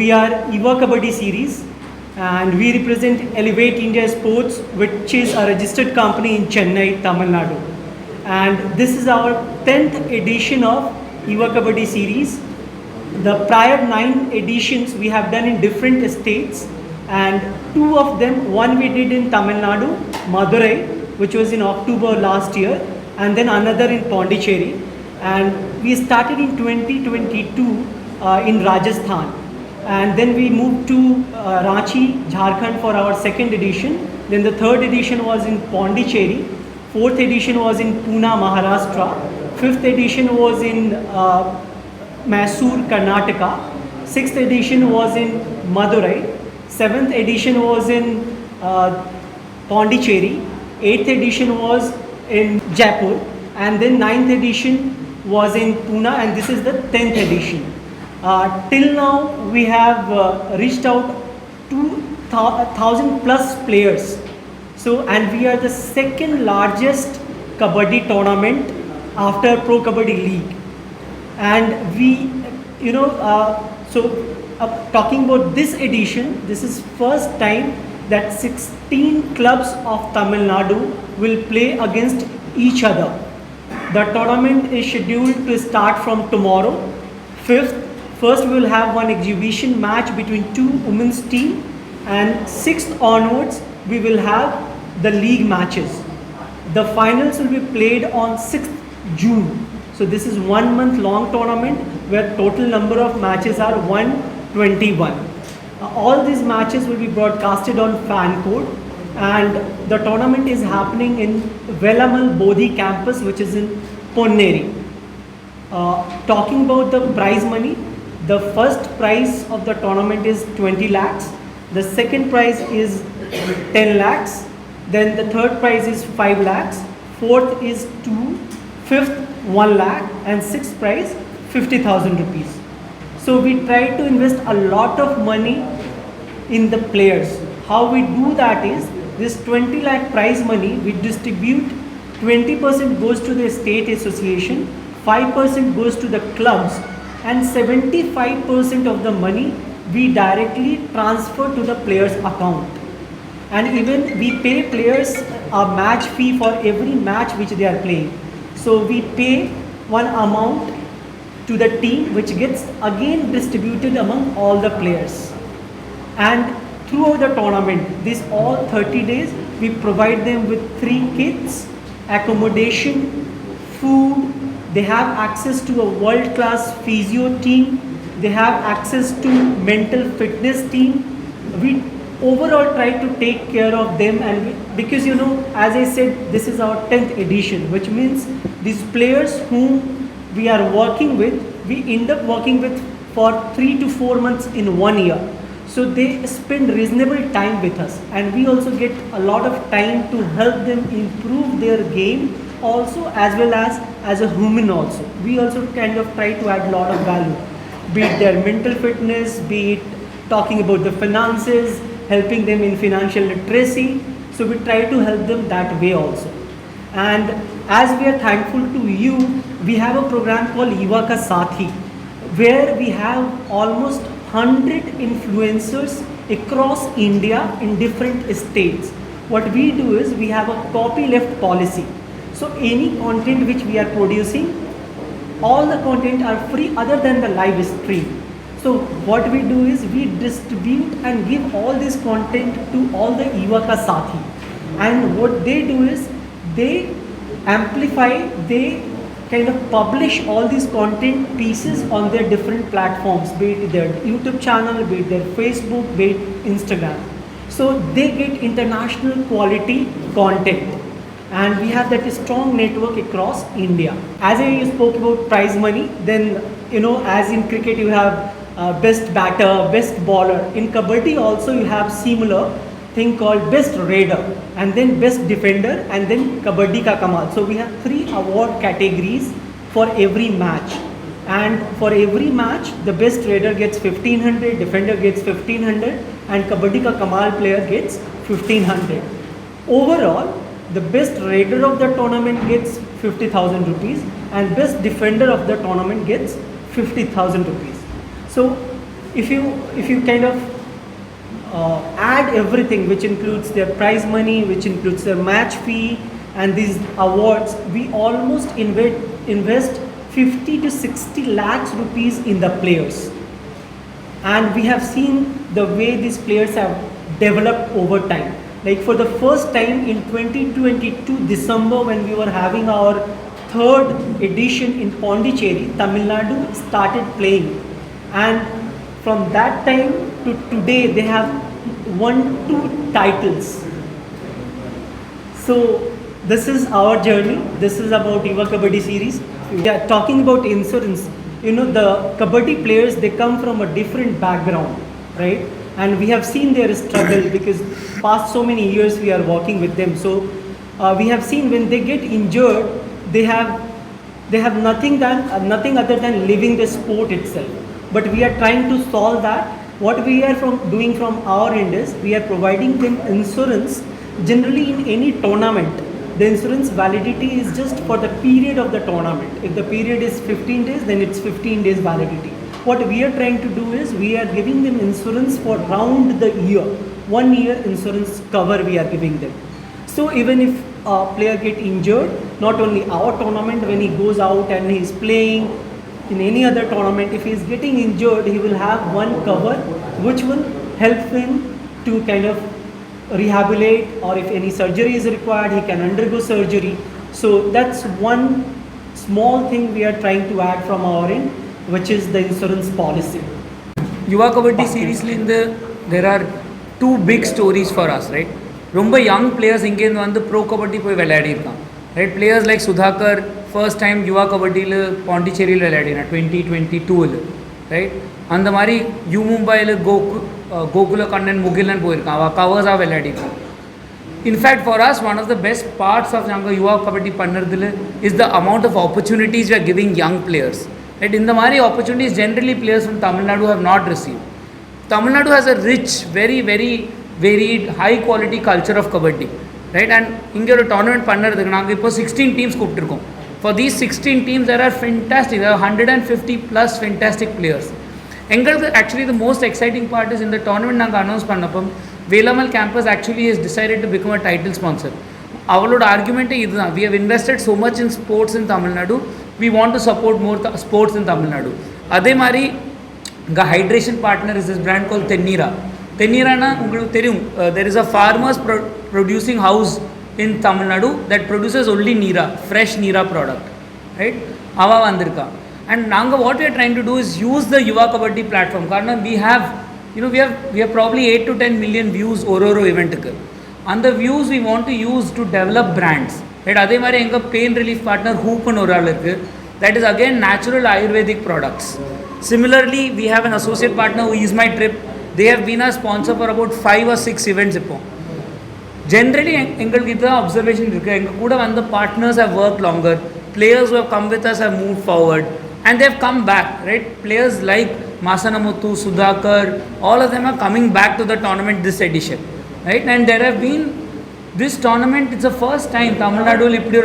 we are Eva Kabaddi series and we represent Elevate India Sports, which is a registered company in Chennai, Tamil Nadu. And this is our 10th edition of Eva Kabaddi series. The prior 9 editions we have done in different states, and 2 of them, one we did in Tamil Nadu, Madurai, which was in October last year, and then another in Pondicherry. And we started in 2022 in Rajasthan. And then we moved to Ranchi, Jharkhand for our second edition. Then the third edition was in Pondicherry. Fourth edition was in Pune, Maharashtra. Fifth edition was in Mysore, Karnataka. Sixth edition was in Madurai. Seventh edition was in Pondicherry. Eighth edition was in Jaipur. And then ninth edition was in Pune, and this is the 10th edition. Till now, we have reached out to 1,000 plus players. So, and we are the second largest Kabaddi tournament after Pro Kabaddi League. And we, talking about this edition, this is first time that 16 clubs of Tamil Nadu will play against each other. The tournament is scheduled to start from tomorrow, 5th. First we will have one exhibition match between 2 women's team, and 6th onwards we will have the league matches. The finals will be played on 6th June. So this is 1 month long tournament where total number of matches are 121. All these matches will be broadcasted on Fan Code, and the tournament is happening in Velamal Bodhi campus, which is in Ponneri. Talking about the prize money, the first prize of the tournament is 20 lakhs, the second prize is 10 lakhs, then the third prize is 5 lakhs, fourth is 2, fifth 1 lakh, and sixth prize 50,000 rupees. So we try to invest a lot of money in the players. How we do that is, this 20 lakh prize money we distribute, 20% goes to the state association, 5% goes to the clubs, and 75% of the money we directly transfer to the players' account. And even we pay players a match fee for every match which they are playing. So we pay one amount to the team, which gets again distributed among all the players. And throughout the tournament, this all 30 days, we provide them with 3 kits, accommodation, food. They have access to a world-class physio team. They have access to mental fitness team. We overall try to take care of them, and because as I said, this is our 10th edition, which means these players whom we are working with, we end up working with for 3 to 4 months in 1 year. So they spend reasonable time with us, and we also get a lot of time to help them improve their game also, as well as a human also. We also kind of try to add a lot of value, be it their mental fitness, be it talking about the finances, helping them in financial literacy. So we try to help them that way also. And as we are thankful to you, we have a program called Yuva Ka Sathi, where we have almost 100 influencers across India in different states. What we do is, we have a copyleft policy. So any content which we are producing, all the content are free other than the live stream. So what we do is, we distribute and give all this content to all the Yuva Ka Sathi. And what they do is, they amplify, they kind of publish all these content pieces on their different platforms, be it their YouTube channel, be it their Facebook, be it Instagram. So they get international quality content. And we have that strong network across India. As I spoke about prize money, then as in cricket you have best batter, best bowler. In Kabaddi also you have similar thing called best raider, and then best defender, and then Kabaddi Ka Kamal. So we have 3 award categories for every match. And for every match, the best raider gets 1500, defender gets 1500, and Kabaddi Ka Kamal player gets 1500. Overall, the best raider of the tournament gets 50,000 rupees, and best defender of the tournament gets 50,000 rupees. So if you kind of add everything, which includes their prize money, which includes their match fee, and these awards, we almost invest 50 to 60 lakhs rupees in the players. And we have seen the way these players have developed over time. Like for the first time in 2022 December, when we were having our third edition in Pondicherry, Tamil Nadu started playing, and from that time to today they have won 2 titles. So this is our journey. This is about Yuva Kabaddi series. We are talking about insurance. You know, the Kabaddi players, they come from a different background, right? And we have seen their struggle because past so many years we are working with them. So we have seen when they get injured, they have nothing other than living the sport itself. But we are trying to solve that. What we are doing from our end is we are providing them insurance. Generally in any tournament, the insurance validity is just for the period of the tournament. If the period is 15 days, then it's 15 days validity. What we are trying to do is we are giving them insurance for round the year. 1 year insurance cover we are giving them. So even if a player get injured, not only our tournament, when he goes out and he is playing in any other tournament, if he is getting injured, he will have one cover which will help him to kind of rehabilitate, or if any surgery is required, he can undergo surgery. So that's one small thing we are trying to add from our end, which is the insurance policy. Yuva Kabaddi series there are 2 big stories for us, right? Romba young players இங்கேருந்து வந்து bro kabaddi போய் விளையாடிருக்கான், right? Players like Sudhakar first time யுவா கபடியில் பாண்டிச்சேரியில் விளையாடினான் 2022, right? அந்த மாதிரி you மும்பையில் கோகுல கண்ணன் முகிலன் போயிருக்கான், அவள் கவர்ஸாக விளையாடிருக்கான். In fact far as one of the best parts of நாங்கள் யுவா கபடி பண்ணுறதுல is the amount of opportunities we are giving young players, right? இந்த மாதிரி opportunities generally players from Tamil Nadu have not receive. Tamil Nadu has a rich very very varied high quality culture of kabaddi, right? And இங்கே ஒரு tournament பண்ணுறதுக்கு நாங்கள் இப்போ 16 teams கூப்பிட்டுருக்கோம். For these 16 teams there are fantastic, there are 150 plus fantastic players. எங்களுக்கு actually the most exciting part is in the tournament நாங்கள் announce பண்ணப்போ Velammal campus actually has decided to become a title sponsor. அவளோட ஆர்குமெண்ட்டே இதுதான், we have invested so much in sports in Tamil Nadu, we want to support more sports in Tamil Nadu. அதே மாதிரி இங்கே hydration partner is this brand call Thenneera. தென்னீரானா உங்களுக்கு தெரியும், there is a farmers producing house in Tamil Nadu that produces only Neera, fresh Neera product, right? அவா வந்திருக்கா. And நாங்கள் what we are trying to do is use the Yuva Kabaddi platform. காரணம் we have probably 8 to 10 million views ஒரு eventக்கு. அந்த views we want to use to develop brands, right? அதே மாதிரி எங்கள் pain relief partner ஹூப்னு ஒரு ஆள் இருக்குது, that is again natural Ayurvedic products. Similarly we have an associate partner who is my trip. They have been a sponsor for about 5 or 6 events இப்போ. Generally எங்களுக்கு இதுதான் observation இருக்குது, எங்கள் கூட வந்த partners have worked longer, players who have come with us have moved forward and they have come back, right? Players like Masanamuthu, Sudhakar, all of them are coming back to the tournament this edition, right? And there have been this tournament, it's the first time Tamil Nadu இப்படி